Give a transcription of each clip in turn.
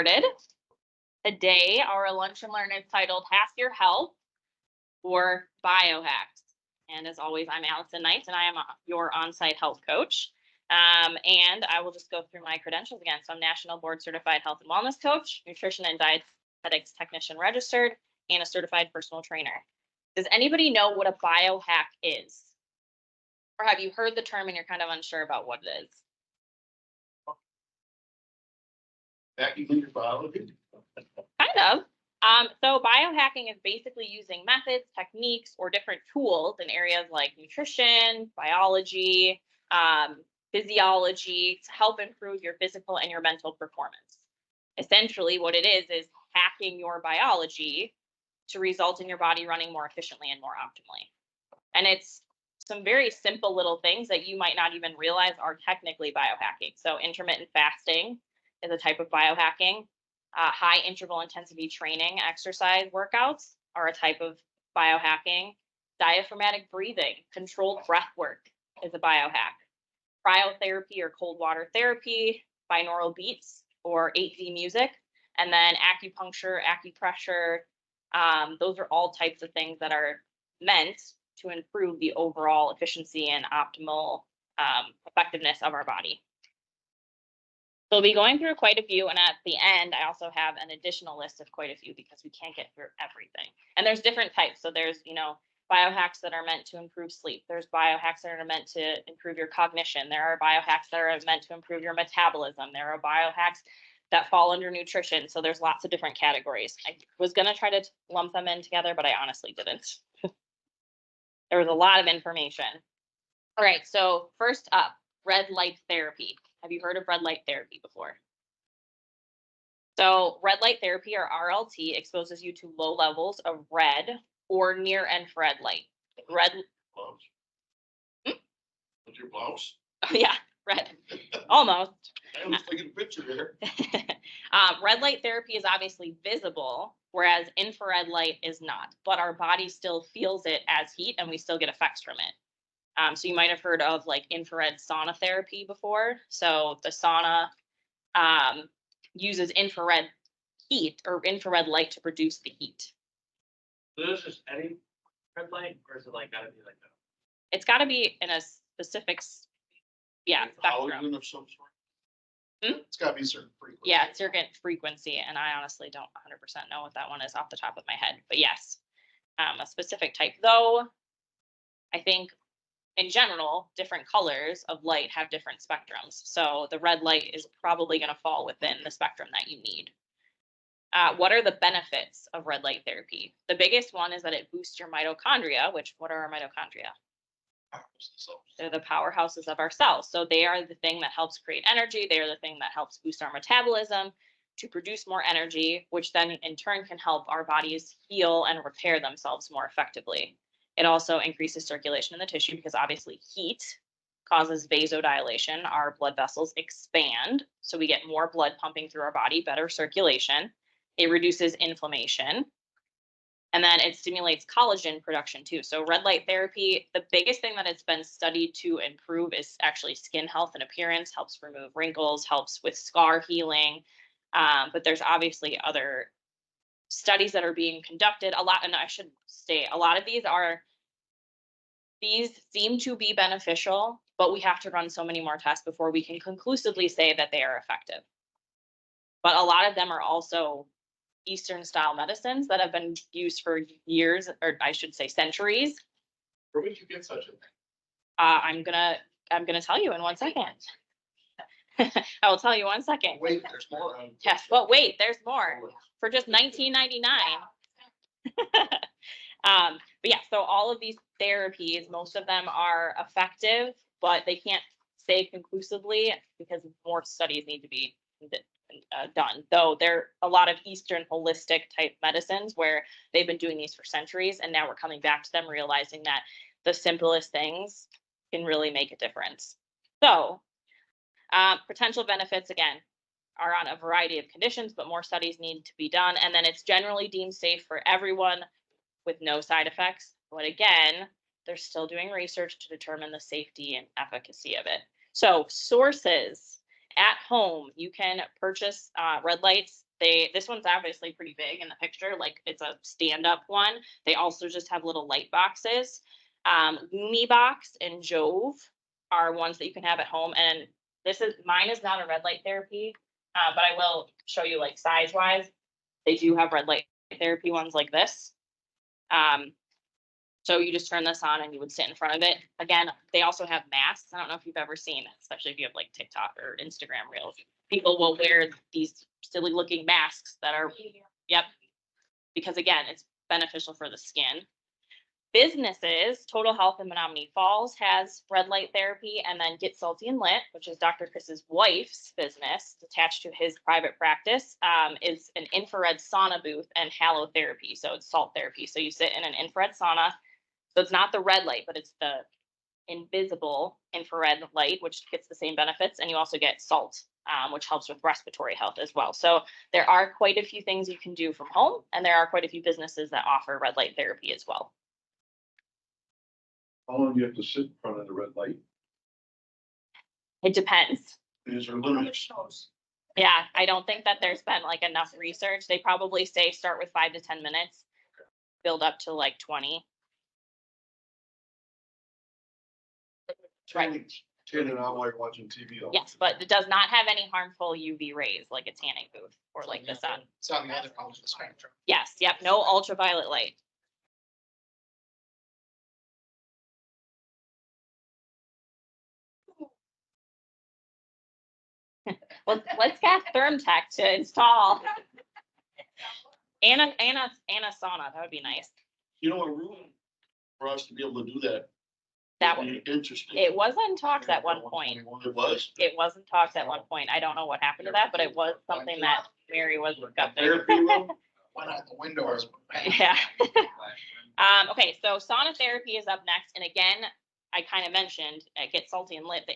Started. Today, our lunch and learn is titled Half Your Health or Biohacks. And as always, I'm Allison Knight, and I am your on-site health coach. And I will just go through my credentials again. So I'm National Board Certified Health and Wellness Coach, Nutrition and Dietetics Technician Registered, and a Certified Personal Trainer. Does anybody know what a biohack is? Or have you heard the term and you're kind of unsure about what it is? Hacking your biology? Kind of. So biohacking is basically using methods, techniques, or different tools in areas like nutrition, biology, physiology to help improve your physical and your mental performance. Essentially, what it is hacking your biology to result in your body running more efficiently and more optimally. And it's some very simple little things that you might not even realize are technically biohacking. So intermittent fasting is a type of biohacking. High interval intensity training exercise workouts are a type of biohacking. Diaphragmatic breathing, controlled breath work is a biohack. Cryotherapy or cold water therapy, binaural beats or 8D music, and then acupuncture, acupressure. Those are all types of things that are meant to improve the overall efficiency and optimal effectiveness of our body. So we'll be going through quite a few, and at the end, I also have an additional list of quite a few because we can't get through everything. And there's different types. So there's, biohacks that are meant to improve sleep. There's biohacks that are meant to improve your cognition. There are biohacks that are meant to improve your metabolism. There are biohacks that fall under nutrition. So there's lots of different categories. I was going to try to lump them in together, but I honestly didn't. There was a lot of information. All right, so first up, red light therapy. Have you heard of red light therapy before? So red light therapy, or RLT, exposes you to low levels of red or near infrared light. Red. Blouse. Hmm? What's your blouse? Oh, yeah, red. Almost. I was taking a picture there. Red light therapy is obviously visible, whereas infrared light is not. But our body still feels it as heat, and we still get effects from it. So you might have heard of like infrared sauna therapy before. So the sauna uses infrared heat or infrared light to produce the heat. So this is any red light, or is it like gotta be like that? It's got to be in a specific, spectrum. Halogen of some sort. It's got to be a certain frequency. Yeah, certain frequency, and I honestly don't 100% know what that one is off the top of my head. But yes, a specific type. Though I think in general, different colors of light have different spectrums. So the red light is probably going to fall within the spectrum that you need. What are the benefits of red light therapy? The biggest one is that it boosts your mitochondria, what are our mitochondria? They're the powerhouses of our cells. So they are the thing that helps create energy. They are the thing that helps boost our metabolism to produce more energy, which then in turn can help our bodies heal and repair themselves more effectively. It also increases circulation in the tissue because obviously heat causes vasodilation. Our blood vessels expand, so we get more blood pumping through our body, better circulation. It reduces inflammation. And then it stimulates collagen production too. So red light therapy, the biggest thing that it's been studied to improve is actually skin health and appearance, helps remove wrinkles, helps with scar healing. But there's obviously other studies that are being conducted. A lot of these seem to be beneficial, but we have to run so many more tests before we can conclusively say that they are effective. But a lot of them are also Eastern style medicines that have been used for years, or I should say centuries. Where would you get such a thing? I'm gonna tell you in 1 second. I will tell you 1 second. Wait, there's more. Yes, but wait, there's more for just $19.99. But yeah, so all of these therapies, most of them are effective, but they can't say conclusively because more studies need to be done. Though there are a lot of Eastern holistic type medicines where they've been doing these for centuries, and now we're coming back to them realizing that the simplest things can really make a difference. So potential benefits, again, are on a variety of conditions, but more studies need to be done. And then it's generally deemed safe for everyone with no side effects. But again, they're still doing research to determine the safety and efficacy of it. So sources. At home, you can purchase red lights This one's obviously pretty big in the picture, like it's a stand-up one. They also just have little light boxes. Lumi Box and Jove are ones that you can have at home. And mine is not a red light therapy, but I will show you like size-wise. They do have red light therapy ones like this. So you just turn this on and you would sit in front of it. Again, they also have masks. I don't know if you've ever seen it, especially if you have like TikTok or Instagram reels. People will wear these silly looking masks that are, yep, because again, it's beneficial for the skin. Businesses, Total Health in Menominee Falls has red light therapy, and then Get Salty and Lit, which is Dr. Chris's wife's business, attached to his private practice, is an infrared sauna booth and halotherapy. So it's salt therapy. So you sit in an infrared sauna. So it's not the red light, but it's the invisible infrared light, which gets the same benefits. And you also get salt, which helps with respiratory health as well. So there are quite a few things you can do from home, and there are quite a few businesses that offer red light therapy as well. How long do you have to sit in front of the red light? It depends. Is there limits? Yeah, I don't think that there's been like enough research. They probably say start with 5 to 10 minutes, build up to like 20. Right. Tanning out while you're watching TV. Yes, but it does not have any harmful UV rays like a tanning booth or like the sun. It's on the other end of the spectrum. Yes, yep, no ultraviolet light. Let's get ThermTech to install. And a sauna, that would be nice. You know, a room for us to be able to do that. That would would, be interesting. it was in talks at one point. It was? It was in talks at one point. I don't know what happened to that, but it was something that Mary was discussing. Therapy room? Went out the window. Or Yeah. Okay, so sauna therapy is up next. And again, I kind of mentioned Get Salty and Lit, the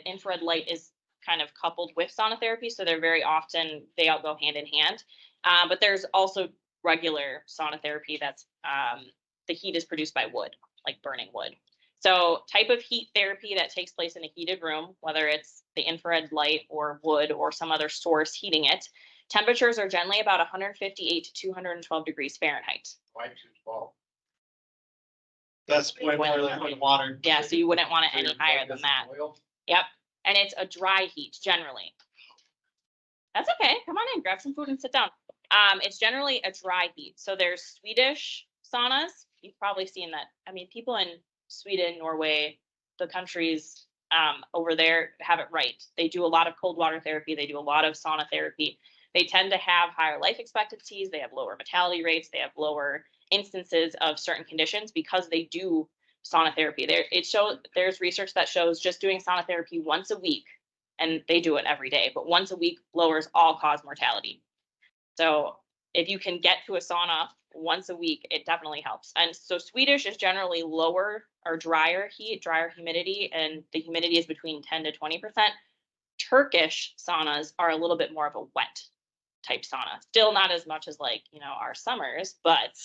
infrared light is kind of coupled with sauna therapy. So they're very often, they all go hand in hand. But there's also regular sauna therapy that's, the heat is produced by wood, like burning wood. So type of heat therapy that takes place in a heated room, whether it's the infrared light or wood or some other source heating it, temperatures are generally about 158 to 212 degrees Fahrenheit. Why too small? That's way more than the water. Yeah, so you wouldn't want it any higher than that. Yep. And it's a dry heat generally. That's okay. Come on in, grab some food and sit down. It's generally a dry heat. So there's Swedish saunas. You've probably seen that. I mean, people in Sweden, Norway, the countries over there have it right. They do a lot of cold water therapy. They do a lot of sauna therapy. They tend to have higher life expectancies. They have lower mortality rates. They have lower instances of certain conditions because they do sauna therapy. There's research that shows just doing sauna therapy once a week, and they do it every day, but once a week lowers all-cause mortality. So if you can get to a sauna once a week, it definitely helps. And so Swedish is generally lower or drier heat, drier humidity, and the humidity is between 10 to 20%. Turkish saunas are a little bit more of a wet type sauna. Still not as much as like, our summers, but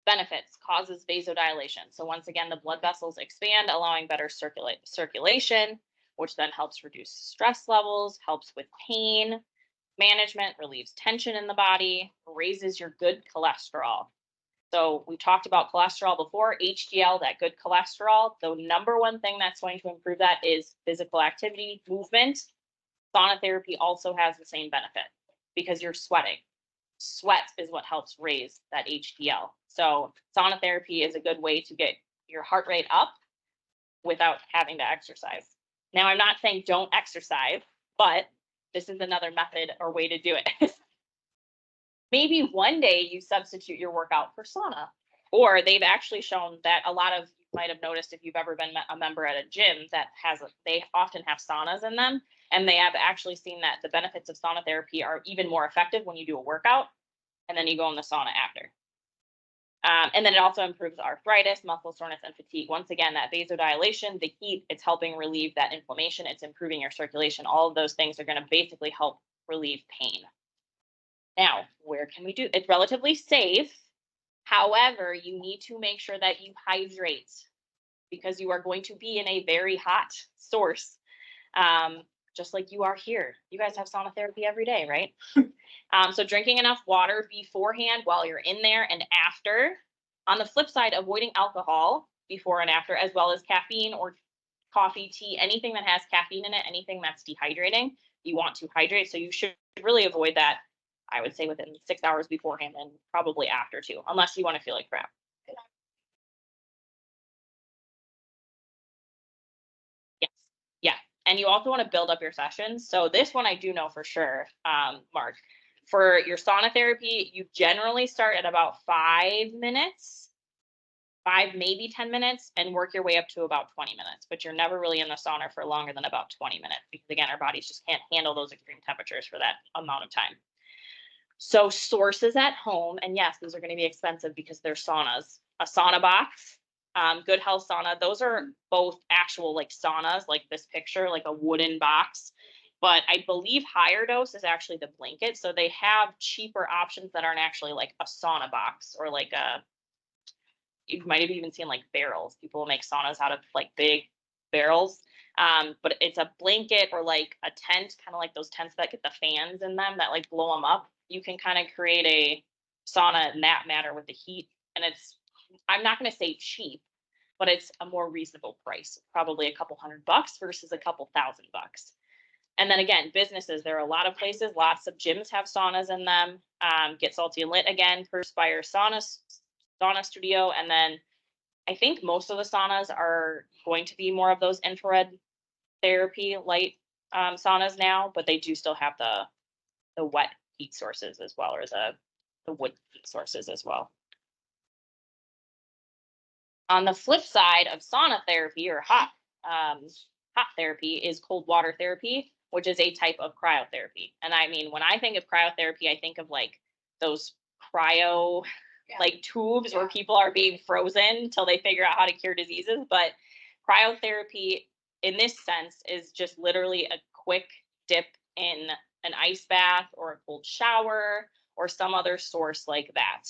benefits, causes vasodilation. So once again, the blood vessels expand, allowing better circulation, which then helps reduce stress levels, helps with pain management, relieves tension in the body, raises your good cholesterol. So we talked about cholesterol before, HDL, that good cholesterol. The number one thing that's going to improve that is physical activity, movement. Sauna therapy also has the same benefit because you're sweating. Sweat is what helps raise that HDL. So sauna therapy is a good way to get your heart rate up without having to exercise. Now, I'm not saying don't exercise, but this is another method or way to do it. Maybe one day you substitute your workout for sauna, or they've actually shown that a lot of, you might have noticed if you've ever been a member at a gym that they often have saunas in them, and they have actually seen that the benefits of sauna therapy are even more effective when you do a workout and then you go in the sauna after. And then it also improves arthritis, muscle soreness, and fatigue. Once again, that vasodilation, the heat, it's helping relieve that inflammation. It's improving your circulation. All of those things are going to basically help relieve pain. Now, where can we do it? It's relatively safe. However, you need to make sure that you hydrate because you are going to be in a very hot source. just like you are here. You guys have sauna therapy every day, right? So drinking enough water beforehand while you're in there and after. On the flip side, avoiding alcohol before and after, as well as caffeine or coffee, tea, anything that has caffeine in it, anything that's dehydrating. You want to hydrate, so you should really avoid that, I would say, within 6 hours beforehand and probably after too, unless you want to feel like crap. Yes. Yeah. And you also want to build up your sessions. So this one I do know for sure, Mark. For your sauna therapy, you generally start at about 5 minutes, 5, maybe 10 minutes, and work your way up to about 20 minutes. But you're never really in the sauna for longer than about 20 minutes because, again, our bodies just can't handle those extreme temperatures for that amount of time. So sources at home, and yes, these are going to be expensive because they're saunas. A sauna box, Good Health Sauna, those are both actual like saunas, like this picture, like a wooden box. But I believe Higher Dose is actually the blanket. So they have cheaper options that aren't actually like a sauna box or like you might have even seen like barrels. People will make saunas out of like big barrels. But it's a blanket or like a tent, kind of like those tents that get the fans in them that like blow them up. You can kind of create a sauna in that manner with the heat. And it's, I'm not going to say cheap, but it's a more reasonable price, probably a couple $100 versus a couple $1,000. And then again, businesses, there are a lot of places, lots of gyms have saunas in them. Get Salty and Lit again, Perspire sauna studio. And then I think most of the saunas are going to be more of those infrared therapy light saunas now, but they do still have the wet heat sources as well, or the wood heat sources as well. On the flip side of sauna therapy or hot therapy is cold water therapy, which is a type of cryotherapy. And I mean, when I think of cryotherapy, I think of like those cryo like tubes where people are being frozen until they figure out how to cure diseases. But cryotherapy in this sense is just literally a quick dip in an ice bath or a cold shower or some other source like that.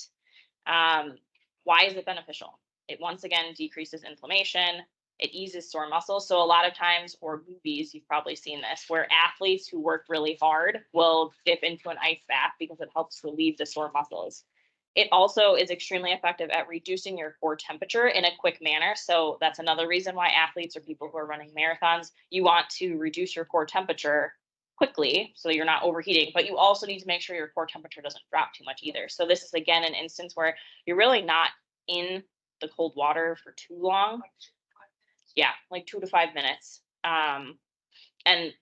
Why is it beneficial? It once again decreases inflammation. It eases sore muscles. So a lot of times, or movies, you've probably seen this, where athletes who work really hard will dip into an ice bath because it helps relieve the sore muscles. It also is extremely effective at reducing your core temperature in a quick manner. So that's another reason why athletes or people who are running marathons, you want to reduce your core temperature quickly so you're not overheating, but you also need to make sure your core temperature doesn't drop too much either. So this is again an instance where you're really not in the cold water for too long. Yeah, like 2 to 5 minutes. And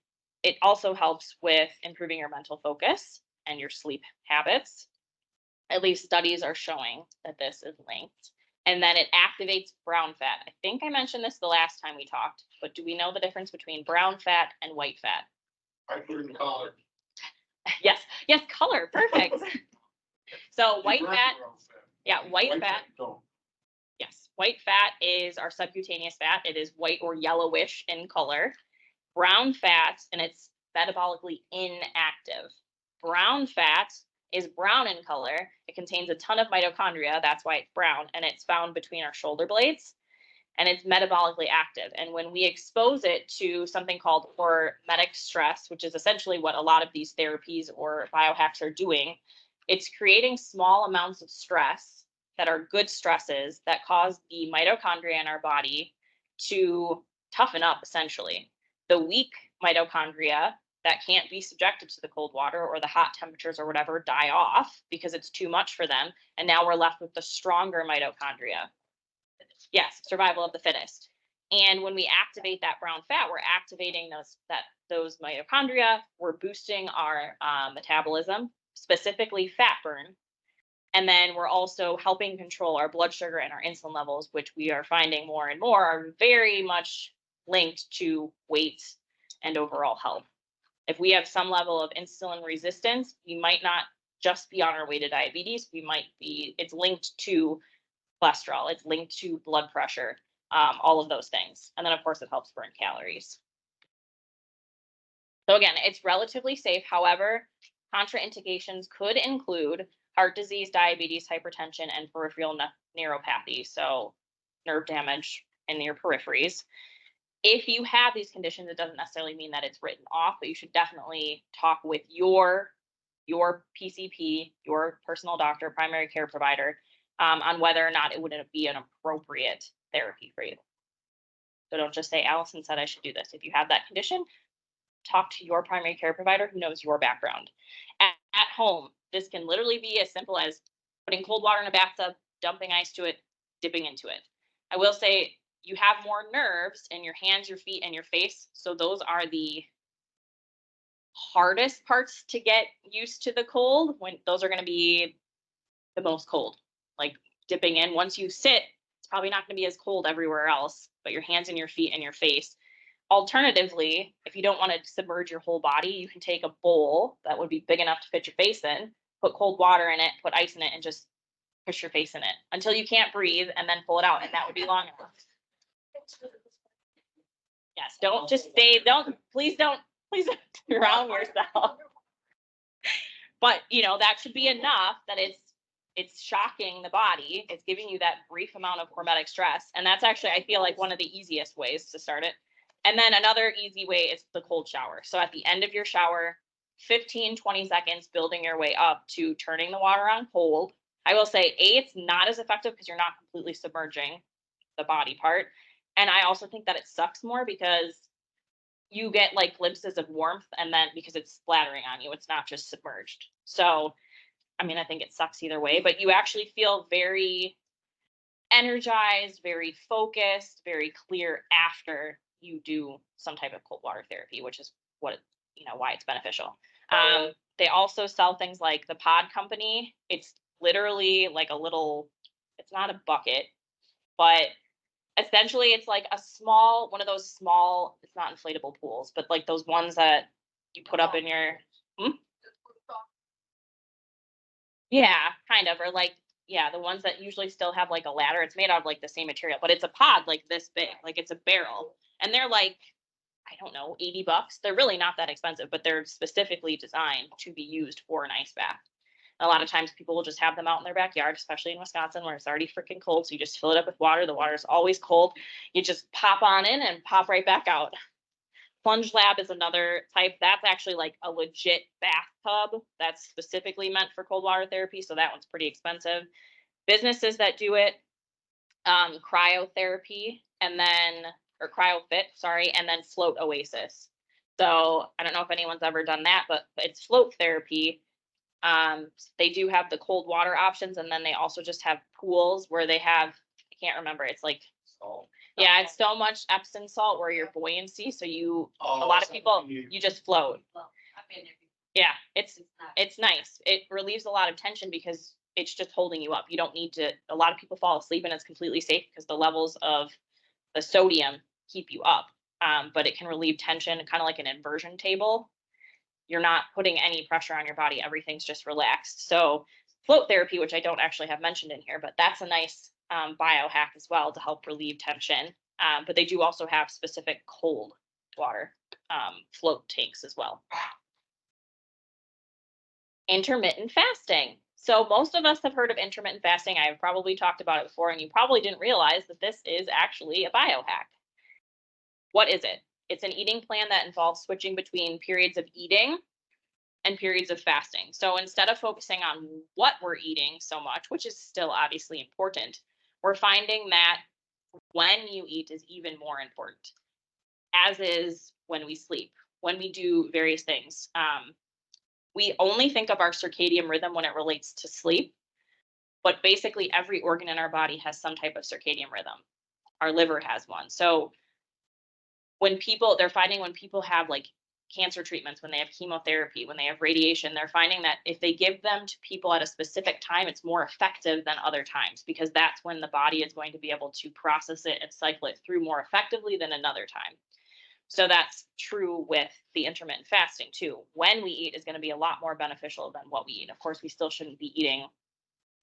it also helps with improving your mental focus and your sleep habits. At least studies are showing that this is linked. And then it activates brown fat. I think I mentioned this the last time we talked, but do we know the difference between brown fat and white fat? I put it in color. Yes, color, perfect. So white fat, white fat. Don't. Yes, white fat is our subcutaneous fat. It is white or yellowish in color. Brown fat, and it's metabolically inactive. Brown fat is brown in color. It contains a ton of mitochondria. That's why it's brown, and it's found between our shoulder blades, and it's metabolically active. And when we expose it to something called hormetic stress, which is essentially what a lot of these therapies or biohacks are doing, it's creating small amounts of stress that are good stresses that cause the mitochondria in our body to toughen up, essentially. The weak mitochondria that can't be subjected to the cold water or the hot temperatures or whatever die off because it's too much for them. And now we're left with the stronger mitochondria. Yes, survival of the fittest. And when we activate that brown fat, we're activating those mitochondria. We're boosting our metabolism, specifically fat burn. And then we're also helping control our blood sugar and our insulin levels, which we are finding more and more are very much linked to weight and overall health. If we have some level of insulin resistance, we might not just be on our way to diabetes. It's linked to cholesterol, it's linked to blood pressure, all of those things. And then of course it helps burn calories. So again, it's relatively safe. However, contraindications could include heart disease, diabetes, hypertension, and peripheral neuropathy. So nerve damage in your peripheries. if you have these conditions, it doesn't necessarily mean that it's written off, but you should definitely talk with your PCP, your personal doctor, primary care provider, on whether or not it would be an appropriate therapy for you. So don't just say, Allison said I should do this. If you have that condition, talk to your primary care provider who knows your background. At home, this can literally be as simple as putting cold water in a bathtub, dumping ice to it, dipping into it. I will say you have more nerves in your hands, your feet, and your face. So those are the hardest parts to get used to the cold. When those are going to be the most cold, like dipping in. Once you sit, it's probably not going to be as cold everywhere else, but your hands and your feet and your face. Alternatively, if you don't want to submerge your whole body, you can take a bowl that would be big enough to fit your face in, put cold water in it, put ice in it, and just push your face in it until you can't breathe, and then pull it out, and that would be long enough. Yes, don't just stay, please don't drown yourself. But that should be enough that it's shocking the body. It's giving you that brief amount of hormetic stress. And that's actually, I feel like, one of the easiest ways to start it. And then another easy way is the cold shower. So at the end of your shower, 15, 20 seconds, building your way up to turning the water on cold. I will say, it's not as effective because you're not completely submerging the body part. And I also think that it sucks more because you get like glimpses of warmth, and then because it's splattering on you, it's not just submerged. So, I mean, I think it sucks either way, but you actually feel very energized, very focused, very clear after you do some type of cold water therapy, which is what, why it's beneficial. They also sell things like the Pod Company. It's literally like it's not a bucket, but essentially it's like one of those small, it's not inflatable pools, but like those ones that you put up in your, yeah, kind of, or like, yeah, the ones that usually still have like a ladder. It's made out of like the same material, but it's a pod like this big, like it's a barrel, and they're like, I don't know, $80. They're really not that expensive, but they're specifically designed to be used for an ice bath. A lot of times people will just have them out in their backyard, especially in Wisconsin where it's already freaking cold. So you just fill it up with water. The water is always cold. You just pop on in and pop right back out. Plunge Lab is another type. That's actually like a legit bathtub that's specifically meant for cold water therapy. So that one's pretty expensive. Businesses that do it, cryotherapy, and then, or CryoFit, sorry, and then Float Oasis. So I don't know if anyone's ever done that, but it's float therapy. They do have the cold water options, and then they also just have pools where they have, I can't remember, it's like Salt. Yeah, it's so much Epsom salt where your buoyancy. So a lot of people, you just float. Yeah, it's nice. It relieves a lot of tension because it's just holding you up. You don't need to, a lot of people fall asleep and it's completely safe because the levels of the sodium keep you up. But it can relieve tension, kind of like an inversion table. You're not putting any pressure on your body. Everything's just relaxed. So float therapy, which I don't actually have mentioned in here, but that's a nice biohack as well to help relieve tension. But they do also have specific cold water float tanks as well. Intermittent fasting. So most of us have heard of intermittent fasting. I've probably talked about it before, and you probably didn't realize that this is actually a biohack. What is it? It's an eating plan that involves switching between periods of eating and periods of fasting. So instead of focusing on what we're eating so much, which is still obviously important, we're finding that when you eat is even more important, as is when we sleep, when we do various things. We only think of our circadian rhythm when it relates to sleep, but basically every organ in our body has some type of circadian rhythm. Our liver has one. So they're finding when people have like cancer treatments, when they have chemotherapy, when they have radiation, they're finding that if they give them to people at a specific time, it's more effective than other times, because that's when the body is going to be able to process it and cycle it through more effectively than another time. So that's true with the intermittent fasting too. When we eat is going to be a lot more beneficial than what we eat. Of course, we still shouldn't be eating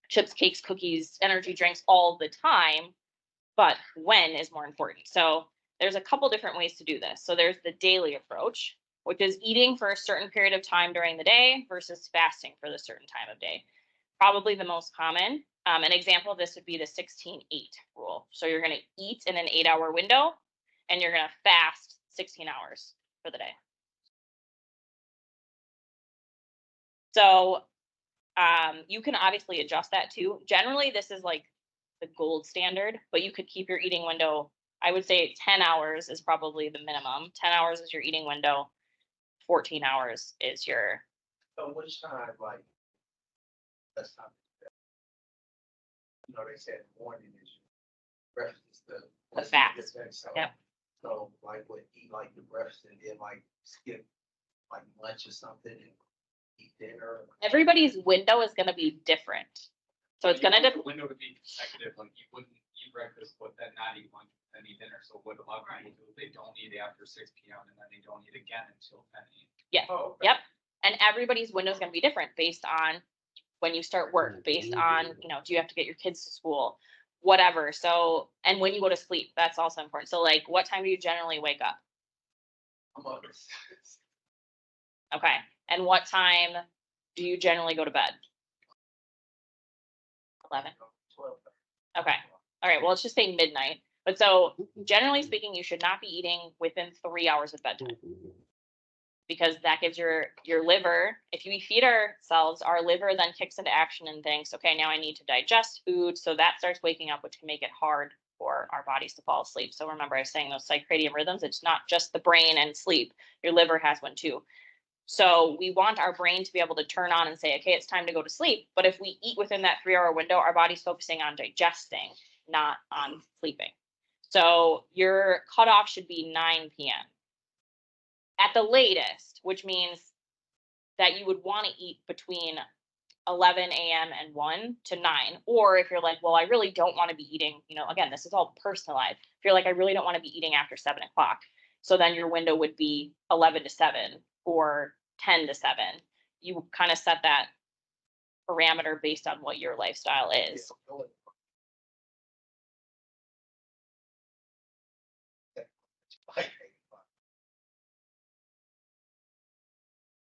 chips, cakes, cookies, energy drinks all the time, but when is more important. So there's a couple different ways to do this. So there's the daily approach, which is eating for a certain period of time during the day versus fasting for the certain time of day. Probably the most common. An example of this would be the 16-8 rule. So you're going to eat in an 8-hour window, and you're going to fast 16 hours for the day. So you can obviously adjust that too. Generally, this is like the gold standard, but you could keep your eating window. I would say 10 hours is probably the minimum. 10 hours is your eating window. 14 hours is your. So which time, like, that's not. You know, they said morning is breakfast, The fast. So, Yep. So like would eat like the breakfast and then like skip like lunch or something and eat dinner. Everybody's window is going to be different. So it's going to The window would be consecutive, like you wouldn't eat breakfast, but then not eat lunch, then eat dinner. So what a lot of people do, they don't eat after 6 p.m. and then they don't eat again until 10 a.m. Yes. Oh, okay. Yep. And everybody's window is going to be different based on when you start work, based on, do you have to get your kids to school, whatever. So, and when you go to sleep, that's also important. So like, what time do you generally wake up? I'm up. Okay. And what time do you generally go to bed? 11. 12. Okay. All right. Well, let's just say midnight. But so generally speaking, you should not be eating within 3 hours of bedtime, because that gives your liver, if we feed ourselves, our liver then kicks into action and thinks, okay, now I need to digest food. So that starts waking up, which can make it hard for our bodies to fall asleep. So remember, I was saying those circadian rhythms, it's not just the brain and sleep. Your liver has one too. So we want our brain to be able to turn on and say, okay, it's time to go to sleep. But if we eat within that 3 hour window, our body's focusing on digesting, not on sleeping. So your cutoff should be 9 p.m. at the latest, which means that you would want to eat between 11 a.m. and 1 to 9. Or if you're like, well, I really don't want to be eating, again, this is all personalized. If you're like, I really don't want to be eating after 7 o'clock. So then your window would be 11 to 7 or 10 to 7. You kind of set that parameter based on what your lifestyle is.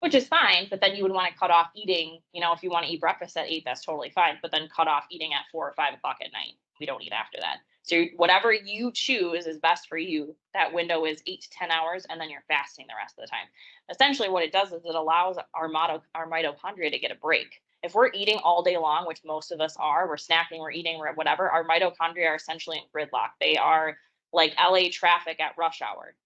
Which is fine, but then you would want to cut off eating, if you want to eat breakfast at 8, that's totally fine, but then cut off eating at 4 or 5 o'clock at night. We don't eat after that. So whatever you choose is best for you. That window is 8 to 10 hours, and then you're fasting the rest of the time. Essentially what it does is it allows our mitochondria to get a break. If we're eating all day long, which most of us are, we're snacking, we're eating, we're whatever, our mitochondria are essentially in gridlock. They are like LA traffic at rush hour.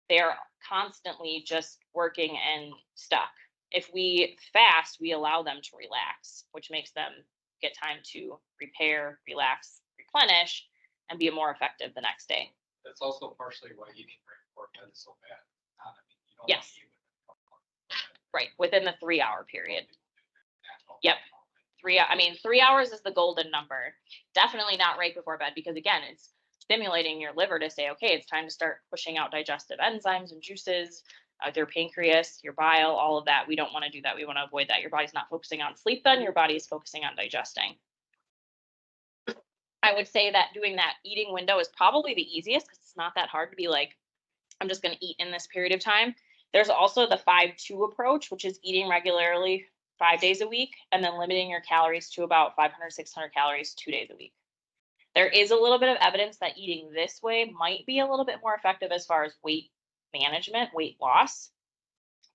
They're constantly just working and stuck. If we fast, we allow them to relax, which makes them get time to repair, relax, replenish, and be more effective the next day. That's also partially why eating right before bed is so bad. You don't Yes. want to eat Right, within the 3 hour period. natural. Yep. 3 hours is the golden number. Definitely not right before bed, because again, it's stimulating your liver to say, okay, it's time to start pushing out digestive enzymes and juices, your pancreas, your bile, all of that. We don't want to do that. We want to avoid that. Your body's not focusing on sleep then, your body is focusing on digesting. I would say that doing that eating window is probably the easiest, because it's not that hard to be like, I'm just going to eat in this period of time. There's also the 5-2 approach, which is eating regularly 5 days a week and then limiting your calories to about 500, 600 calories 2 days a week. There is a little bit of evidence that eating this way might be a little bit more effective as far as weight management, weight loss.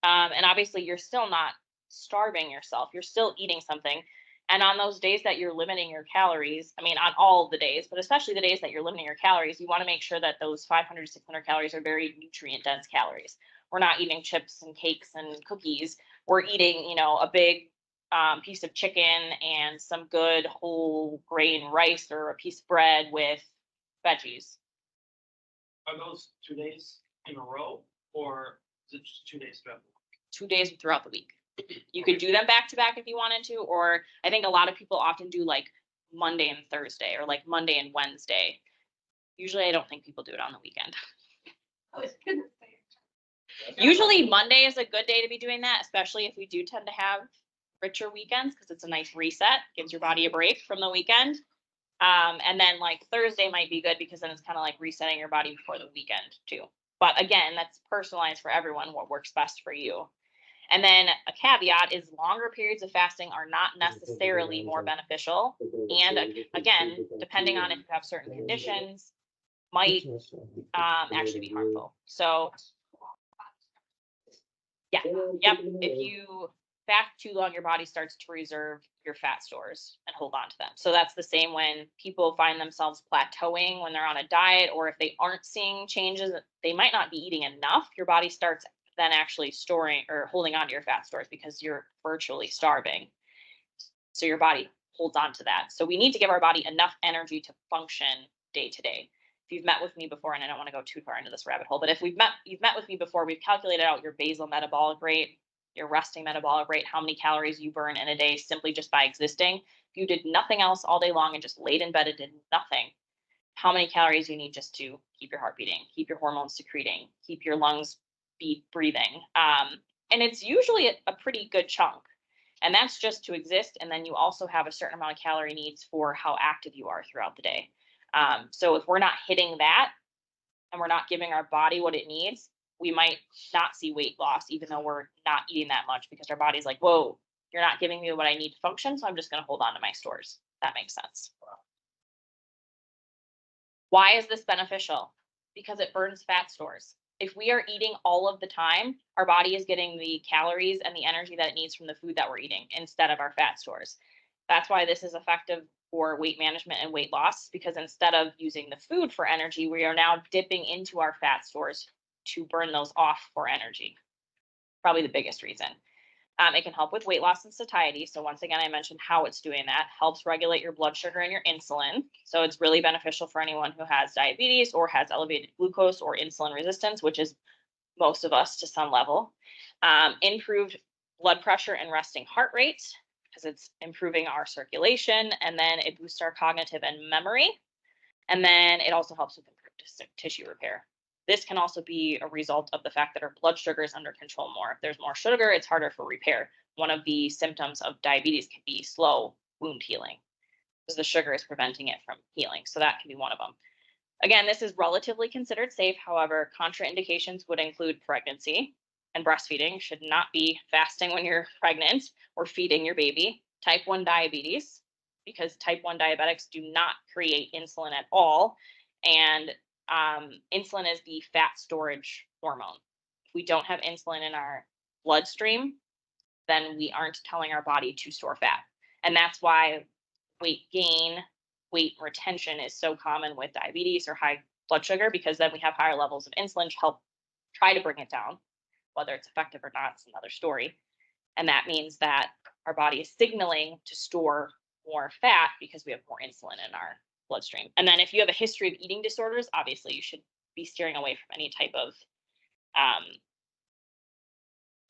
And obviously you're still not starving yourself. You're still eating something. And on those days that you're limiting your calories, on all of the days, but especially the days that you're limiting your calories, you want to make sure that those 500, 600 calories are very nutrient dense calories. We're not eating chips and cakes and cookies. We're eating, a big piece of chicken and some good whole grain rice or a piece of bread with veggies. Are those 2 days in a row, or is it just 2 days throughout the week? 2 days throughout the week. You could do them back to back if you wanted to, or I think a lot of people often do like Monday and Thursday or like Monday and Wednesday. Usually I don't think people do it on the weekend. Usually Monday is a good day to be doing that, especially if we do tend to have richer weekends, because it's a nice reset, gives your body a break from the weekend. And then like Thursday might be good, because then it's kind of like resetting your body before the weekend too. But again, that's personalized for everyone, what works best for you. And then a caveat is longer periods of fasting are not necessarily more beneficial. And again, depending on if you have certain conditions, might actually be harmful. So yeah, yep. If you fast too long, your body starts to reserve your fat stores and hold on to them. So that's the same when people find themselves plateauing when they're on a diet, or if they aren't seeing changes, they might not be eating enough. Your body starts then actually storing or holding on to your fat stores because you're virtually starving. So your body holds on to that. So we need to give our body enough energy to function day to day. If you've met with me before, and I don't want to go too far into this rabbit hole, but if you've met with me before, we've calculated out your basal metabolic rate, your resting metabolic rate, how many calories you burn in a day simply just by existing. If you did nothing else all day long and just laid in bed and did nothing, how many calories you need just to keep your heart beating, keep your hormones secreting, keep your lungs breathing. And it's usually a pretty good chunk. And that's just to exist. And then you also have a certain amount of calorie needs for how active you are throughout the day. So if we're not hitting that and we're not giving our body what it needs, we might not see weight loss, even though we're not eating that much, because our body's like, whoa, you're not giving me what I need to function. So I'm just going to hold on to my stores. That makes sense. Why is this beneficial? Because it burns fat stores. If we are eating all of the time, our body is getting the calories and the energy that it needs from the food that we're eating instead of our fat stores. That's why this is effective for weight management and weight loss, because instead of using the food for energy, we are now dipping into our fat stores to burn those off for energy. Probably the biggest reason. It can help with weight loss and satiety. So once again, I mentioned how it's doing that. Helps regulate your blood sugar and your insulin. So it's really beneficial for anyone who has diabetes or has elevated glucose or insulin resistance, which is most of us to some level. Improved blood pressure and resting heart rate, because it's improving our circulation, and then it boosts our cognitive and memory. And then it also helps with improved tissue repair. This can also be a result of the fact that our blood sugar is under control more. If there's more sugar, it's harder for repair. One of the symptoms of diabetes can be slow wound healing, because the sugar is preventing it from healing. So that can be one of them. Again, this is relatively considered safe. However, contraindications would include pregnancy and breastfeeding. Should not be fasting when you're pregnant or feeding your baby. Type 1 diabetes, because type 1 diabetics do not create insulin at all. And insulin is the fat storage hormone. If we don't have insulin in our bloodstream, then we aren't telling our body to store fat. And that's why weight gain, weight retention is so common with diabetes or high blood sugar, because then we have higher levels of insulin to help try to bring it down. Whether it's effective or not is another story. And that means that our body is signaling to store more fat because we have more insulin in our bloodstream. And then if you have a history of eating disorders, obviously you should be steering away from any type of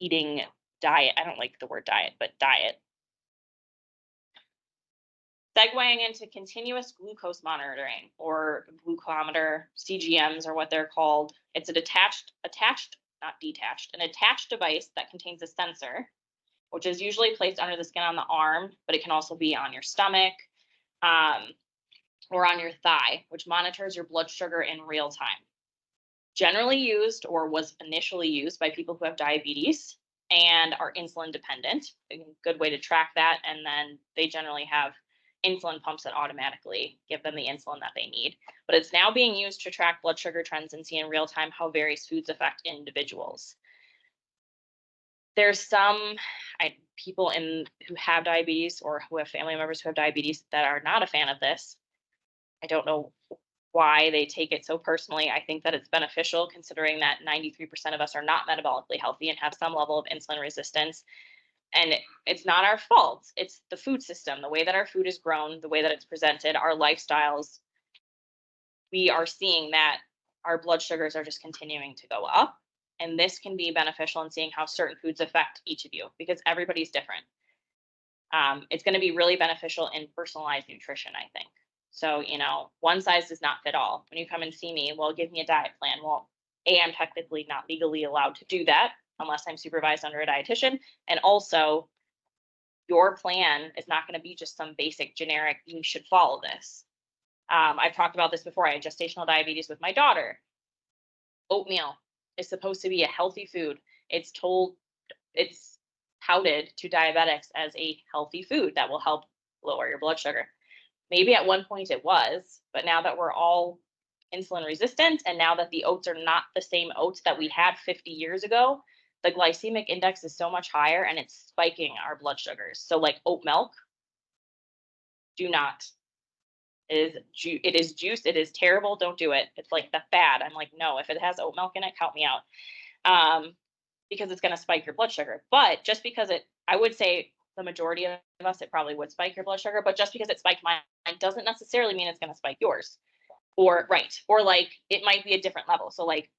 eating diet. I don't like the word diet, but diet. Segueing into continuous glucose monitoring, or glucometer, CGMs are what they're called. It's an attached, not detached, an attached device that contains a sensor, which is usually placed under the skin on the arm, but it can also be on your stomach or on your thigh, which monitors your blood sugar in real time. Generally used, or was initially used, by people who have diabetes and are insulin dependent. A good way to track that. And then they generally have insulin pumps that automatically give them the insulin that they need. But it's now being used to track blood sugar trends and see in real time how various foods affect individuals. There's some people who have diabetes or who have family members who have diabetes that are not a fan of this. I don't know why they take it so personally. I think that it's beneficial, considering that 93% of us are not metabolically healthy and have some level of insulin resistance. And it's not our fault. It's the food system, the way that our food is grown, the way that it's presented, our lifestyles. We are seeing that our blood sugars are just continuing to go up. And this can be beneficial in seeing how certain foods affect each of you, because everybody's different. It's going to be really beneficial in personalized nutrition, I think. So, one size does not fit all. When you come and see me, well, give me a diet plan. Well, I'm technically not legally allowed to do that unless I'm supervised under a dietitian. And also, your plan is not going to be just some basic generic, you should follow this. I've talked about this before. I had gestational diabetes with my daughter. Oatmeal is supposed to be a healthy food. It's touted to diabetics as a healthy food that will help lower your blood sugar. Maybe at one point it was, but now that we're all insulin resistant. And now that the oats are not the same oats that we had 50 years ago, the glycemic index is so much higher and it's spiking our blood sugars. So like oat milk, do not. It is juice. It is terrible. Don't do it. It's like the fad. I'm like, no, if it has oat milk in it, count me out. Because it's going to spike your blood sugar. But just because I would say the majority of us, it probably would spike your blood sugar, but just because it spiked mine doesn't necessarily mean it's going to spike yours. Or like it might be a different level. So like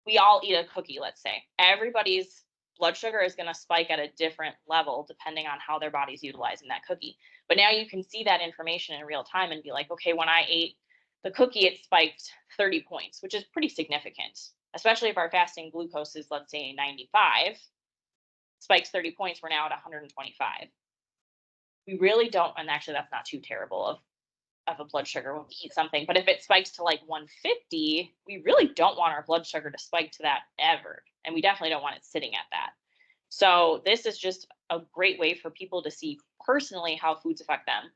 we all eat a cookie, let's say. Everybody's blood sugar is going to spike at a different level depending on how their body's utilizing that cookie. But now you can see that information in real time and be like, okay, when I ate the cookie, it spiked 30 points, which is pretty significant, especially if our fasting glucose is, let's say, 95, spikes 30 points, we're now at 125. We really don't, and actually that's not too terrible of a blood sugar when we eat something, but if it spikes to like 150, we really don't want our blood sugar to spike to that ever. And we definitely don't want it sitting at that. So this is just a great way for people to see personally how foods affect them,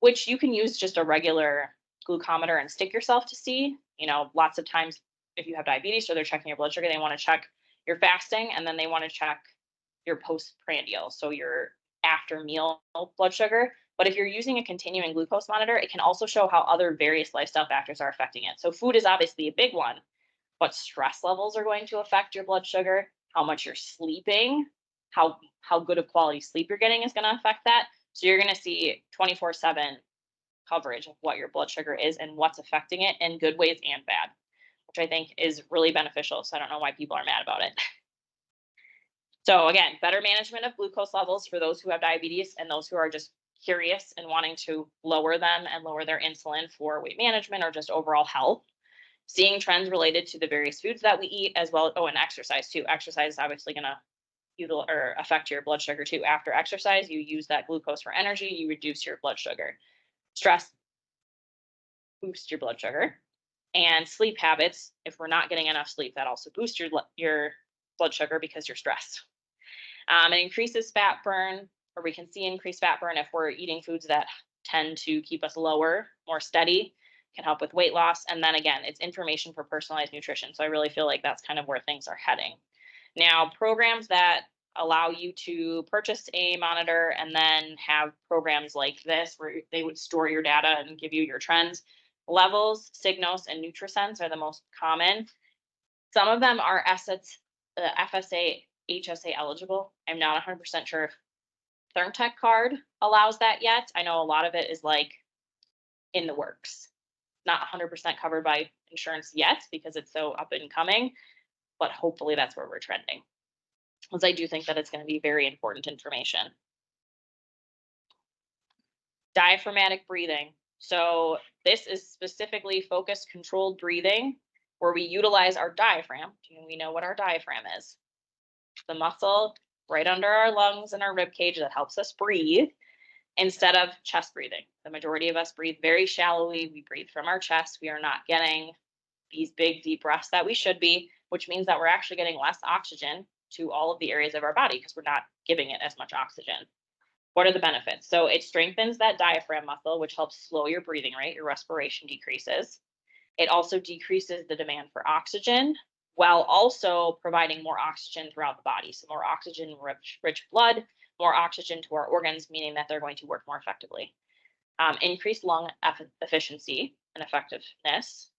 which you can use just a regular glucometer and stick yourself to see. You know, lots of times if you have diabetes or they're checking your blood sugar, they want to check your fasting and then they want to check your postprandial, so your after meal blood sugar. But if you're using a continuing glucose monitor, it can also show how other various lifestyle factors are affecting it. So food is obviously a big one, but stress levels are going to affect your blood sugar. How much you're sleeping, how good of quality sleep you're getting is going to affect that. So you're going to see 24/7 coverage of what your blood sugar is and what's affecting it in good ways and bad, which I think is really beneficial. So I don't know why people are mad about it. So again, better management of glucose levels for those who have diabetes and those who are just curious and wanting to lower them and lower their insulin for weight management or just overall health. Seeing trends related to the various foods that we eat as well. Oh, and exercise too. Exercise is obviously going to affect your blood sugar too. After exercise, you use that glucose for energy, you reduce your blood sugar. Stress boosts your blood sugar. And sleep habits, if we're not getting enough sleep, that also boosts your blood sugar because you're stressed. It increases fat burn, or we can see increased fat burn if we're eating foods that tend to keep us lower, more steady, can help with weight loss. And then again, it's information for personalized nutrition. So I really feel like that's kind of where things are heading. Now, programs that allow you to purchase a monitor and then have programs like this where they would store your data and give you your trends. Levels, Signos, and NutriSense are the most common. Some of them are FSA, HSA eligible. I'm not 100% sure if ThermTech card allows that yet. I know a lot of it is like in the works. Not 100% covered by insurance yet because it's so up and coming, but hopefully that's where we're trending. Because I do think that it's going to be very important information. Diaphragmatic breathing. So this is specifically focused controlled breathing where we utilize our diaphragm. We know what our diaphragm is. The muscle right under our lungs and our rib cage that helps us breathe instead of chest breathing. The majority of us breathe very shallowly. We breathe from our chest. We are not getting these big, deep breaths that we should be, which means that we're actually getting less oxygen to all of the areas of our body because we're not giving it as much oxygen. What are the benefits? So it strengthens that diaphragm muscle, which helps slow your breathing rate. Your respiration decreases. It also decreases the demand for oxygen while also providing more oxygen throughout the body. So more oxygen-rich blood, more oxygen to our organs, meaning that they're going to work more effectively. Increased lung efficiency and effectiveness.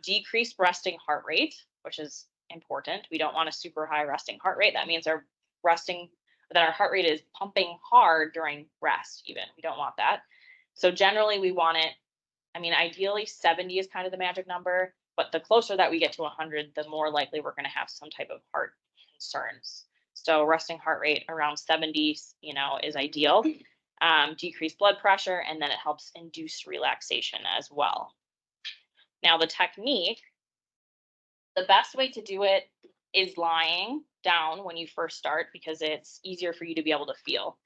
Decreased resting heart rate, which is important. We don't want a super high resting heart rate. That means our heart rate is pumping hard during rest even. We don't want that. So generally we want it, ideally 70 is kind of the magic number, but the closer that we get to 100, the more likely we're going to have some type of heart concerns. So resting heart rate around 70, is ideal. Decreased blood pressure, and then it helps induce relaxation as well. Now the technique, the best way to do it is lying down when you first start because it's easier for you to be able to feel.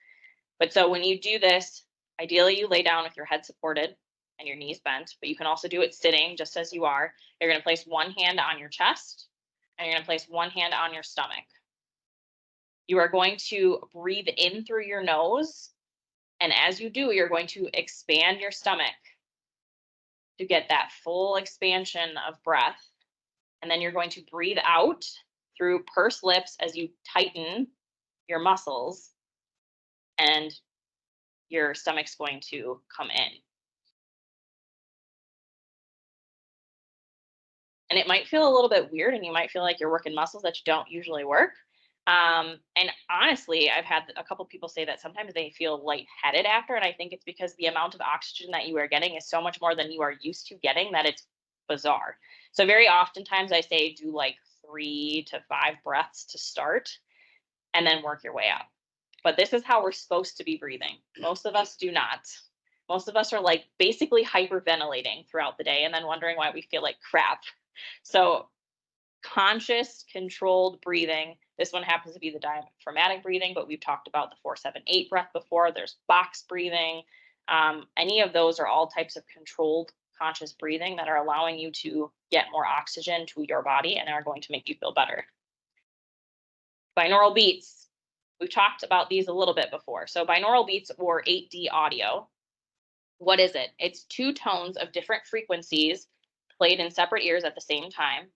But so when you do this, ideally you lay down with your head supported and your knees bent, but you can also do it sitting just as you are. You're going to place one hand on your chest and you're going to place one hand on your stomach. You are going to breathe in through your nose. And as you do, you're going to expand your stomach to get that full expansion of breath. And then you're going to breathe out through pursed lips as you tighten your muscles, and your stomach's going to come in. And it might feel a little bit weird, and you might feel like you're working muscles that you don't usually work. And honestly, I've had a couple people say that sometimes they feel lightheaded after, and I think it's because the amount of oxygen that you are getting is so much more than you are used to getting that it's bizarre. So very oftentimes I say do like 3 to 5 breaths to start and then work your way up. But this is how we're supposed to be breathing. Most of us do not. Most of us are like basically hyperventilating throughout the day and then wondering why we feel like crap. So conscious, controlled breathing. This one happens to be the diaphragmatic breathing, but we've talked about the 4-7-8 breath before. There's box breathing. Any of those are all types of controlled, conscious breathing that are allowing you to get more oxygen to your body and are going to make you feel better. Binaural beats. We've talked about these a little bit before. So binaural beats or 8D audio. What is it? It's 2 tones of different frequencies played in separate ears at the same time.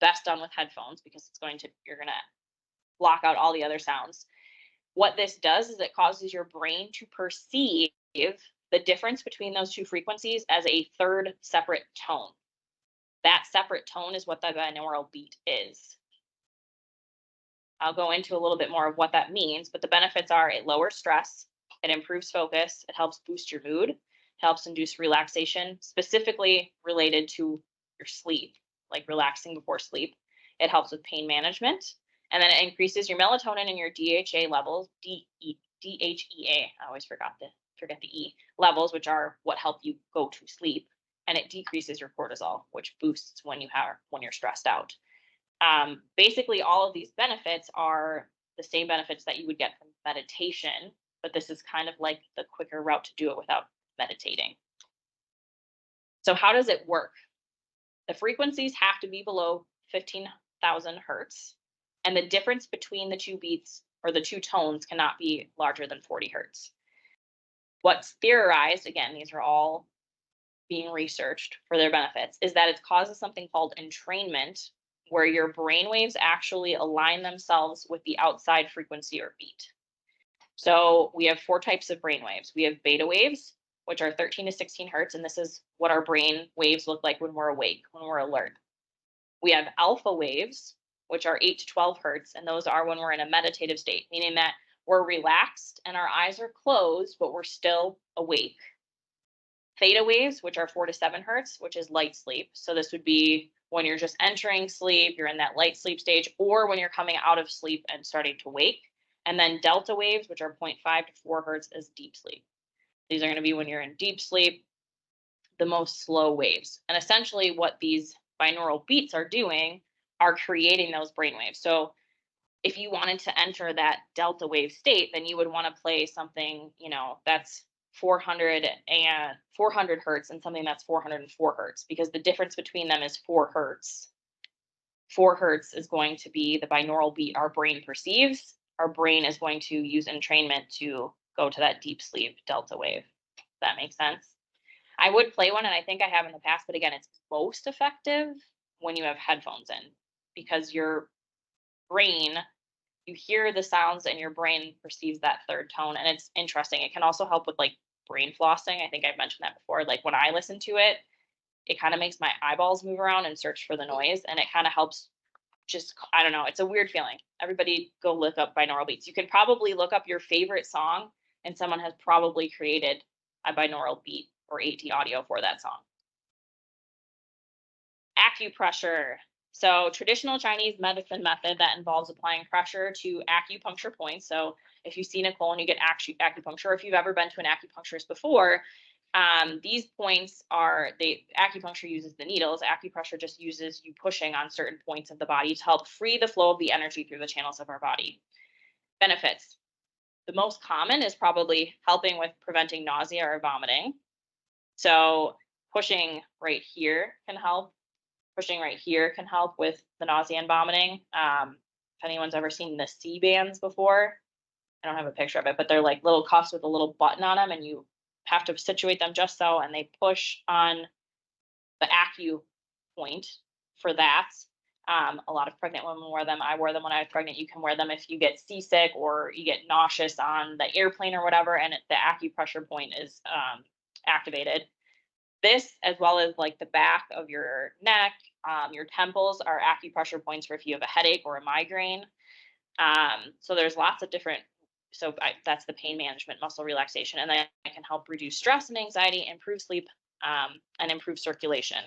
Best done with headphones because you're going to block out all the other sounds. What this does is it causes your brain to perceive the difference between those 2 frequencies as a third separate tone. That separate tone is what the binaural beat is. I'll go into a little bit more of what that means, but the benefits are it lowers stress, it improves focus, it helps boost your mood, it helps induce relaxation, specifically related to your sleep, like relaxing before sleep. It helps with pain management, and then it increases your melatonin and your DHA levels, DHEA, I always forget the E, levels, which are what help you go to sleep, and it decreases your cortisol, which boosts when you're stressed out. Basically, all of these benefits are the same benefits that you would get from meditation, but this is kind of like the quicker route to do it without meditating. So how does it work? The frequencies have to be below 15,000 hertz, and the difference between the 2 beats or the 2 tones cannot be larger than 40 hertz. What's theorized, again, these are all being researched for their benefits, is that it causes something called entrainment, where your brain waves actually align themselves with the outside frequency or beat. So we have 4 types of brain waves. We have beta waves, which are 13 to 16 hertz, and this is what our brain waves look like when we're awake, when we're alert. We have alpha waves, which are 8 to 12 hertz, and those are when we're in a meditative state, meaning that we're relaxed and our eyes are closed, but we're still awake. Theta waves, which are 4 to 7 hertz, which is light sleep. So this would be when you're just entering sleep, you're in that light sleep stage, or when you're coming out of sleep and starting to wake. And then delta waves, which are 0.5 to 4 hertz, is deep sleep. These are going to be when you're in deep sleep, the most slow waves. And essentially what these binaural beats are doing are creating those brain waves. So if you wanted to enter that delta wave state, then you would want to play something, that's 400 hertz and something that's 404 hertz, because the difference between them is 4 hertz. 4 hertz is going to be the binaural beat our brain perceives. Our brain is going to use entrainment to go to that deep sleep delta wave. Does that make sense? I would play one, and I think I have in the past, but again, it's most effective when you have headphones in, because your brain, you hear the sounds and your brain perceives that third tone, and it's interesting. It can also help with like brain flossing. I think I've mentioned that before. Like when I listen to it, it kind of makes my eyeballs move around and search for the noise, and it kind of helps. I don't know, it's a weird feeling. Everybody go look up binaural beats. You can probably look up your favorite song, and someone has probably created a binaural beat or 8D audio for that song. Acupressure. So traditional Chinese medicine method that involves applying pressure to acupuncture points. So if you see Nicole and you get acupuncture, or if you've ever been to an acupuncturist before, these points acupuncture uses the needles. Acupressure just uses you pushing on certain points of the body to help free the flow of the energy through the channels of our body. Benefits. The most common is probably helping with preventing nausea or vomiting. So pushing right here can help. Pushing right here can help with the nausea and vomiting. If anyone's ever seen the C bands before, I don't have a picture of it, but they're like little cuffs with a little button on them, and you have to situate them just so, and they push on the Acu point for that. A lot of pregnant women wear them. I wore them when I was pregnant. You can wear them if you get seasick or you get nauseous on the airplane or whatever, and the acupressure point is activated. This, as well as like the back of your neck, your temples, are acupressure points for if you have a headache or a migraine. So there's lots of different. That's the pain management, muscle relaxation, and then it can help reduce stress and anxiety, improve sleep, and improve circulation.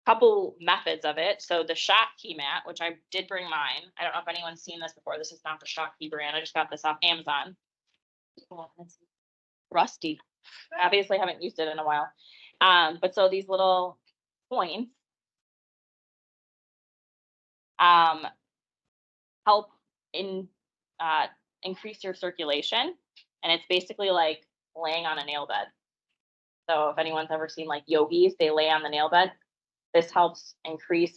Couple methods of it. So the Shakti mat, which I did bring mine. I don't know if anyone's seen this before. This is not the Shakti brand. I just got this off Amazon. Oh, it's rusty. Obviously haven't used it in a while. But so these little points help increase your circulation. And it's basically like laying on a nail bed. So if anyone's ever seen like yogis, they lay on the nail bed. This helps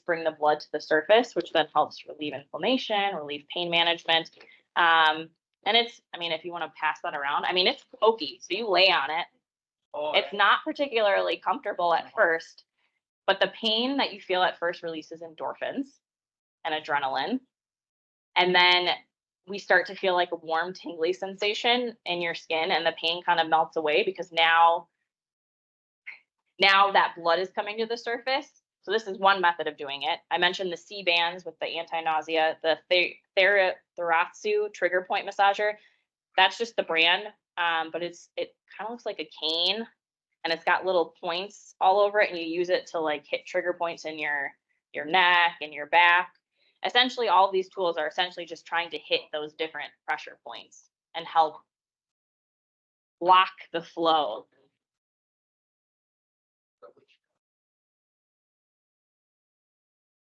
bring the blood to the surface, which then helps relieve inflammation, relieve pain management. And it's, I mean, if you want to pass that around, I mean, it's pokey. So you lay on it. It's not particularly comfortable at first, but the pain that you feel at first releases endorphins and adrenaline. And then we start to feel like a warm, tingly sensation in your skin, and the pain kind of melts away because now that blood is coming to the surface. So this is one method of doing it. I mentioned the C bands with the anti-nausea, the Theratsu trigger point massager. That's just the brand, but it kind of looks like a cane, and it's got little points all over it, and you use it to like hit trigger points in your neck and your back. Essentially, all of these tools are essentially just trying to hit those different pressure points and help block the flow.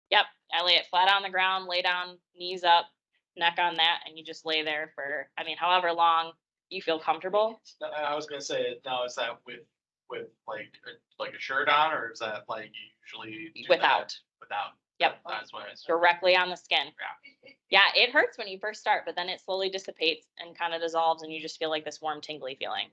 Yep, I lay it flat on the ground, lay down, knees up, neck on that, and you just lay there for, I mean, however long you feel comfortable. I was gonna say, now is that with like a shirt on, or is that like you usually do that Without. without? Yep. That's what I said. Directly on the skin. Yeah, it hurts when you first start, but then it slowly dissipates and kind of dissolves, and you just feel like this warm, tingly feeling.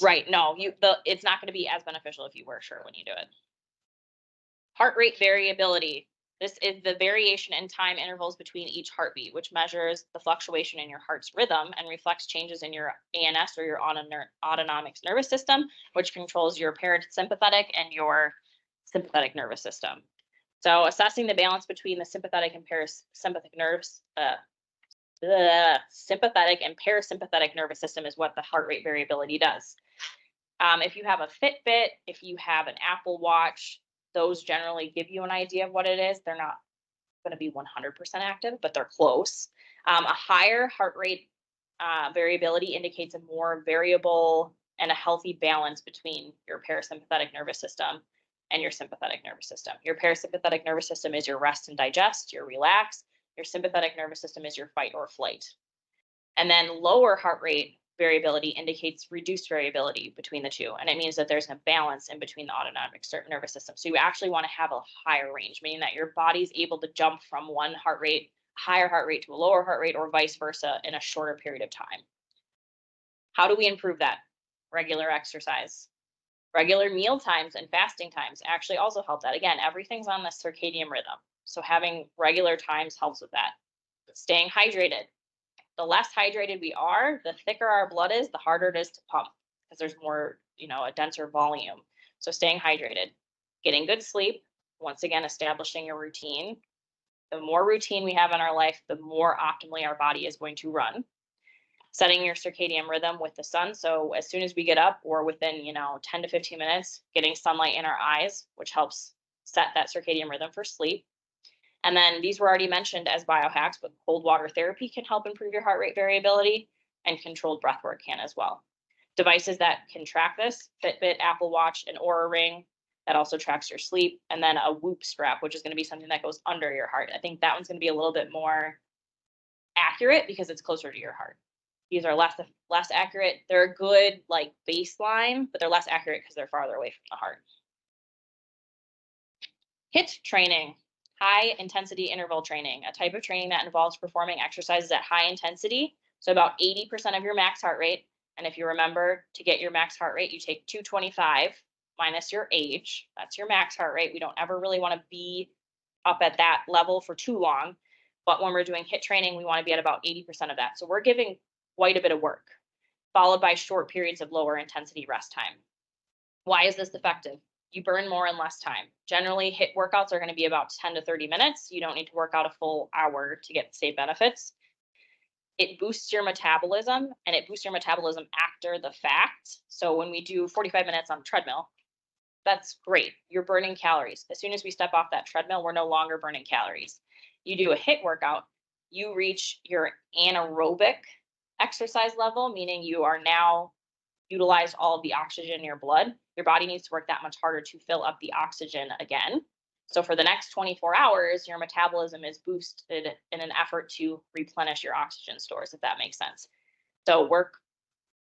Right. No, it's not going to be as beneficial if you wear a shirt when you do it. Heart rate variability. This is the variation in time intervals between each heartbeat, which measures the fluctuation in your heart's rhythm and reflects changes in your ANS, or your autonomic nervous system, which controls your parasympathetic and your sympathetic nervous system. So assessing the balance between the sympathetic and parasympathetic nerves, sympathetic and parasympathetic nervous system is what the heart rate variability does. If you have a Fitbit, if you have an Apple Watch, those generally give you an idea of what it is. They're not going to be 100% active, but they're close. A higher heart rate variability indicates a more variable and a healthy balance between your parasympathetic nervous system and your sympathetic nervous system. Your parasympathetic nervous system is your rest and digest, your relax. Your sympathetic nervous system is your fight or flight. And then lower heart rate variability indicates reduced variability between the two. And it means that there's a balance in between the autonomic nervous system. So you actually want to have a higher range, meaning that your body's able to jump from one heart rate, higher heart rate, to a lower heart rate, or vice versa in a shorter period of time. How do we improve that? Regular exercise. Regular meal times and fasting times actually also help that. Again, everything's on the circadian rhythm. So having regular times helps with that. Staying hydrated. The less hydrated we are, the thicker our blood is, the harder it is to pump because there's more, a denser volume. So staying hydrated, getting good sleep, once again, establishing your routine. The more routine we have in our life, the more optimally our body is going to run. Setting your circadian rhythm with the sun. So as soon as we get up, or within, 10 to 15 minutes, getting sunlight in our eyes, which helps set that circadian rhythm for sleep. And then these were already mentioned as biohacks, but cold water therapy can help improve your heart rate variability, and controlled breath work can as well. Devices that can track this: Fitbit, Apple Watch, an Oura Ring that also tracks your sleep, and then a Whoop strap, which is going to be something that goes under your heart. I think that one's going to be a little bit more accurate because it's closer to your heart. These are less accurate. They're a good baseline, but they're less accurate because they're farther away from the heart. HIIT training. High intensity interval training, a type of training that involves performing exercises at high intensity, so about 80% of your max heart rate, And if you remember, to get your max heart rate, you take 225 minus your age. That's your max heart rate. We don't ever really want to be up at that level for too long. But when we're doing HIIT training, we want to be at about 80% of that. So we're giving quite a bit of work, followed by short periods of lower intensity rest time. Why is this effective? You burn more in less time. Generally, HIIT workouts are going to be about 10 to 30 minutes. You don't need to work out a full hour to get the same benefits. It boosts your metabolism, and it boosts your metabolism after the fact. So when we do 45 minutes on the treadmill, that's great. You're burning calories. As soon as we step off that treadmill, we're no longer burning calories. You do a HIIT workout, you reach your anaerobic exercise level, meaning you are now utilized all of the oxygen in your blood. Your body needs to work that much harder to fill up the oxygen again. So for the next 24 hours, your metabolism is boosted in an effort to replenish your oxygen stores, if that makes sense. So work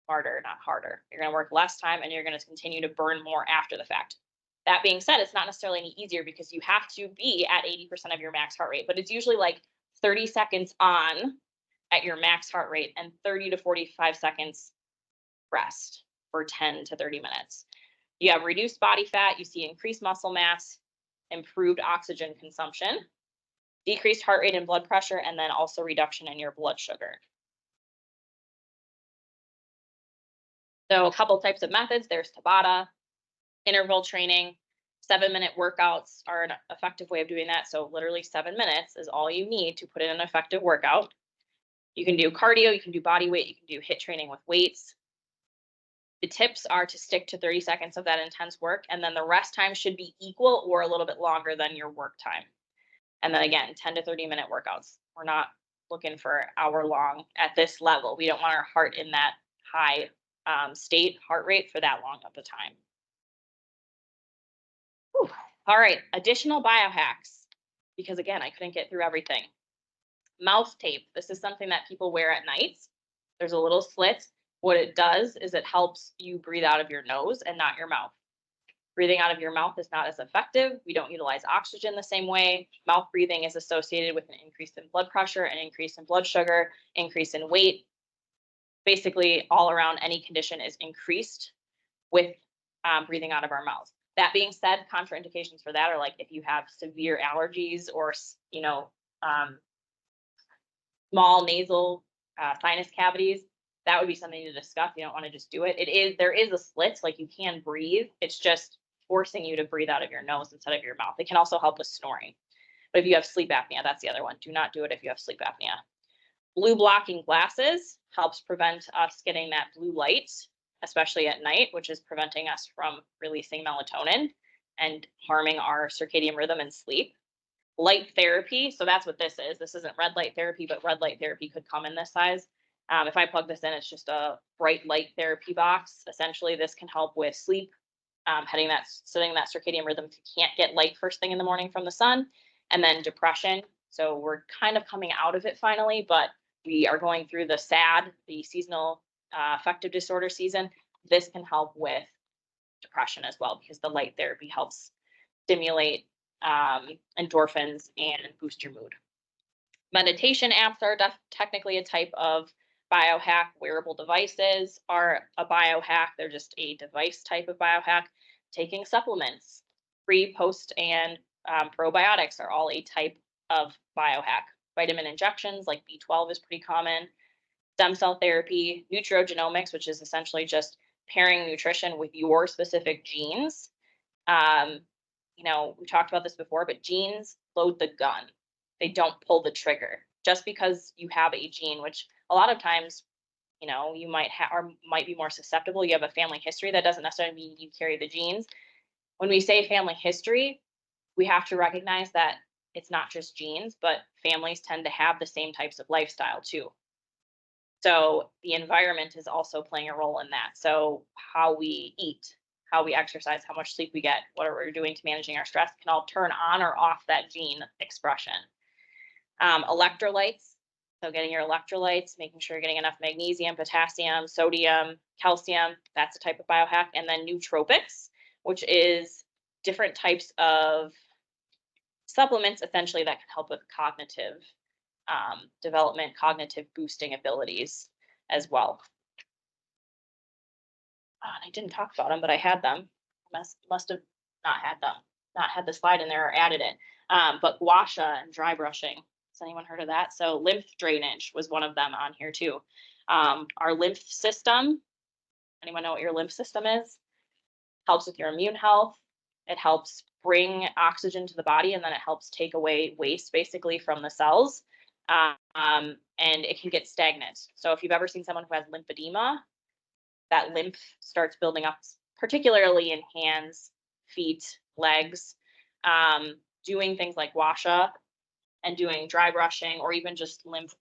smarter, not harder. You're going to work less time and you're going to continue to burn more after the fact. That being said, it's not necessarily any easier because you have to be at 80% of your max heart rate, but it's usually like 30 seconds on at your max heart rate and 30 to 45 seconds rest for 10 to 30 minutes. You have reduced body fat, you see increased muscle mass, improved oxygen consumption, decreased heart rate and blood pressure, and then also reduction in your blood sugar. So a couple types of methods. There's Tabata, interval training. 7-minute workouts are an effective way of doing that. So literally 7 minutes is all you need to put in an effective workout. You can do cardio, you can do body weight, you can do HIIT training with weights. The tips are to stick to 30 seconds of that intense work, and then the rest time should be equal or a little bit longer than your work time. And then again, 10 to 30 minute workouts. We're not looking for hour long at this level. We don't want our heart in that high state heart rate for that long of a time. Whew. All right, additional biohacks, because again, I couldn't get through everything. Mouth tape. This is something that people wear at night. There's a little slit. What it does is it helps you breathe out of your nose and not your mouth. Breathing out of your mouth is not as effective. We don't utilize oxygen the same way. Mouth breathing is associated with an increase in blood pressure, an increase in blood sugar, increase in weight. Basically, all around any condition is increased with breathing out of our mouth. That being said, contraindications for that are like if you have severe allergies or, small nasal sinus cavities, that would be something to discuss. You don't want to just do it. There is a slit, like you can breathe. It's just forcing you to breathe out of your nose instead of your mouth. It can also help with snoring. But if you have sleep apnea, that's the other one. Do not do it if you have sleep apnea. Blue blocking glasses helps prevent us getting that blue light, especially at night, which is preventing us from releasing melatonin and harming our circadian rhythm and sleep. Light therapy, so that's what this is. This isn't red light therapy, but red light therapy could come in this size. If I plug this in, it's just a bright light therapy box. Essentially, this can help with sleep, setting that circadian rhythm if you can't get light first thing in the morning from the sun, and then depression. So we're kind of coming out of it finally, but we are going through the SAD, the seasonal affective disorder season. This can help with depression as well because the light therapy helps stimulate endorphins and boost your mood. Meditation apps are technically a type of biohack. Wearable devices are a biohack. They're just a device type of biohack. Taking supplements, pre, post, and probiotics are all a type of biohack. Vitamin injections like B12 is pretty common. Stem cell therapy, nutrigenomics, which is essentially just pairing nutrition with your specific genes. We talked about this before, but genes load the gun. They don't pull the trigger. Just because you have a gene, which a lot of times, you might be more susceptible. You have a family history. That doesn't necessarily mean you carry the genes. When we say family history, we have to recognize that it's not just genes, but families tend to have the same types of lifestyle too. So the environment is also playing a role in that. So how we eat, how we exercise, how much sleep we get, what we're doing to managing our stress can all turn on or off that gene expression. Electrolytes, so getting your electrolytes, making sure you're getting enough magnesium, potassium, sodium, calcium, that's a type of biohack. And then nootropics, which is different types of supplements essentially that can help with cognitive development, cognitive boosting abilities as well. I didn't talk about them, but I had them. Must have not had the slide in there or added it. But gua sha and dry brushing. Has anyone heard of that? So lymph drainage was one of them on here too. Our lymph system. Anyone know what your lymph system is? Helps with your immune health. It helps bring oxygen to the body, and then it helps take away waste basically from the cells. And it can get stagnant. So if you've ever seen someone who has lymphedema, that lymph starts building up, particularly in hands, feet, legs. Doing things like gua sha and doing dry brushing or even just lymph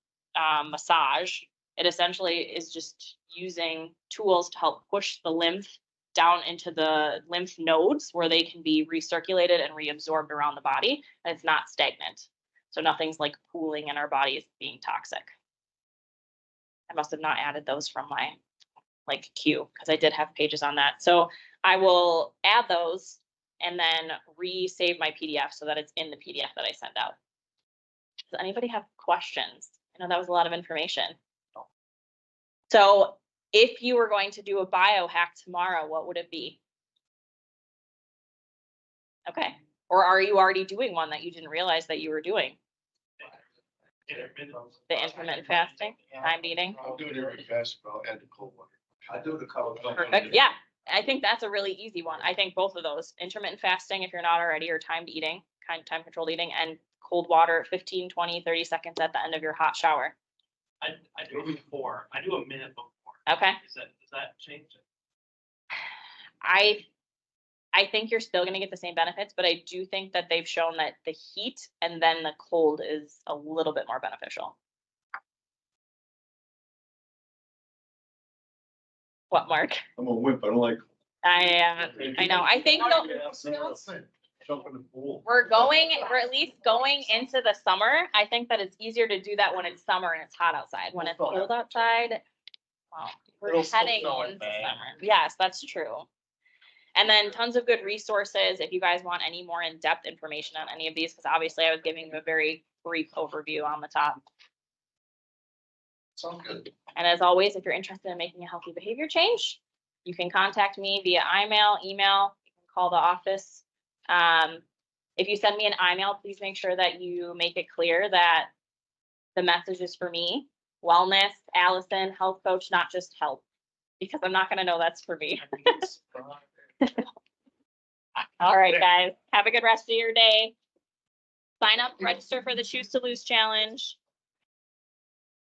massage. It essentially is just using tools to help push the lymph down into the lymph nodes where they can be recirculated and reabsorbed around the body, and it's not stagnant. So nothing's like pooling in our bodies being toxic. I must have not added those from my like queue because I did have pages on that. So I will add those and then re-save my PDF so that it's in the PDF that I send out. Does anybody have questions? I know that was a lot of information. So if you were going to do a biohack tomorrow, what would it be? Okay. Or are you already doing one that you didn't realize that you were doing? The intermittent fasting, timed eating? I'll do it every fast, but I'll add the cold water. I do the cold. Perfect. Yeah, I think that's a really easy one. I think both of those, intermittent fasting, if you're not already, or timed eating, time controlled eating, and cold water, 15, 20, 30 seconds at the end of your hot shower. I do it before. I do a minute before. Okay. Does that change it? I think you're still going to get the same benefits, but I do think that they've shown that the heat and then the cold is a little bit more beneficial. What, Mark? I'm a wimp, I don't like. I know. I think Jump in the pool. we're at least going into the summer. I think that it's easier to do that when it's summer and it's hot outside. When it's cold outside, well, we're It'll still heading snow in into May. summer. Yes, that's true. And then tons of good resources if you guys want any more in-depth information on any of these, because obviously I was giving you a very brief overview on the top. Sounds good. And as always, if you're interested in making a healthy behavior change, you can contact me via email, you can call the office. If you send me an email, please make sure that you make it clear that the message is for me, wellness, Allison, health coach, not just help, because I'm not going to know that's for me. All right, guys, have a good rest of your day. Sign up, register for the Choose to Lose challenge.